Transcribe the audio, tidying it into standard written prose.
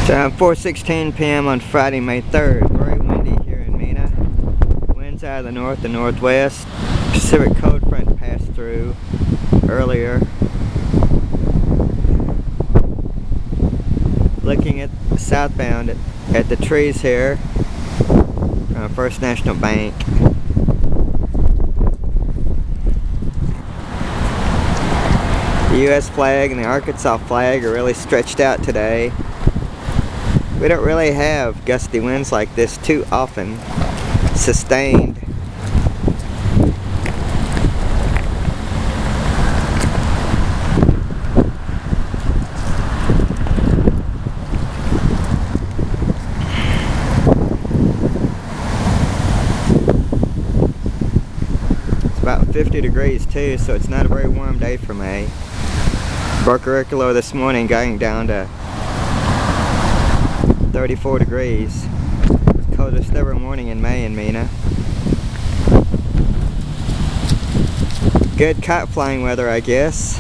Time 4:16 p.m. on Friday, May 3rd. Very windy here in Mena. Winds out of the north and northwest. Pacific cold front passed through earlier. Looking at southbound at the trees here. First National Bank. The U.S. flag and the Arkansas flag are really stretched out today. We don't really have gusty winds like this too often, sustained. It's about 50 degrees too, so it's not a very warm day for May. Low this morning going down to 34 degrees. Coldest ever morning in May in Mena. Good kite flying weather, I guess.